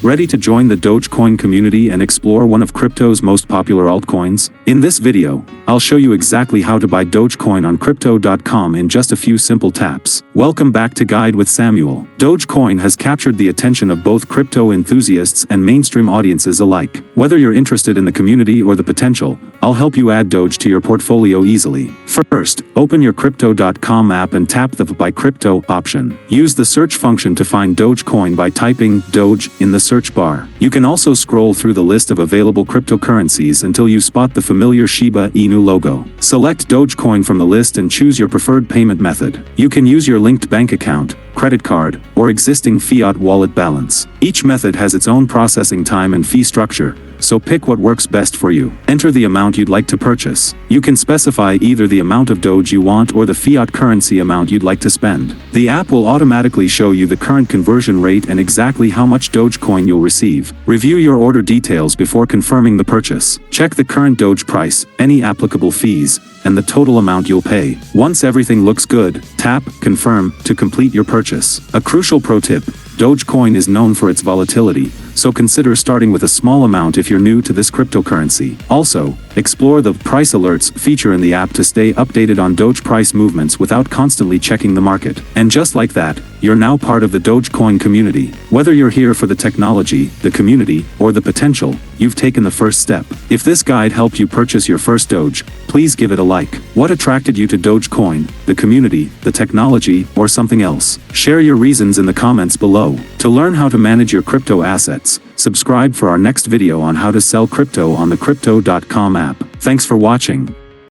Ready to join the Dogecoin community and explore one of crypto's most popular altcoins? In this video, I'll show you exactly how to buy Dogecoin on Crypto.com in just a few simple taps. Welcome back to Guide with Samuel. Dogecoin has captured the attention of both crypto enthusiasts and mainstream audiences alike. Whether you're interested in the community or the potential, I'll help you add Doge to your portfolio easily. First, open your Crypto.com app and tap the Buy Crypto option. Use the search function to find Dogecoin by typing Doge in the search bar. You can also scroll through the list of available cryptocurrencies until you spot the familiar Shiba Inu logo. Select Dogecoin from the list and choose your preferred payment method. You can use your linked bank account, credit card, or existing fiat wallet balance. Each method has its own processing time and fee structure, so pick what works best for you. Enter the amount you'd like to purchase. You can specify either the amount of Doge you want or the fiat currency amount you'd like to spend. The app will automatically show you the current conversion rate and exactly how much Dogecoin you'll receive. Review your order details before confirming the purchase. Check the current Doge price, any applicable fees, and the total amount you'll pay. Once everything looks good, tap Confirm to complete your purchase. A crucial pro tip: Dogecoin is known for its volatility, so consider starting with a small amount if you're new to this cryptocurrency. Also, explore the Price Alerts feature in the app to stay updated on Doge price movements without constantly checking the market. And just like that, you're now part of the Dogecoin community. Whether you're here for the technology, the community, or the potential, you've taken the first step. If this guide helped you purchase your first Doge, please give it a like. What attracted you to Dogecoin, the community, the technology, or something else? Share your reasons in the comments below. To learn how to manage your crypto assets, subscribe for our next video on how to sell crypto on the Crypto.com app. Thanks for watching.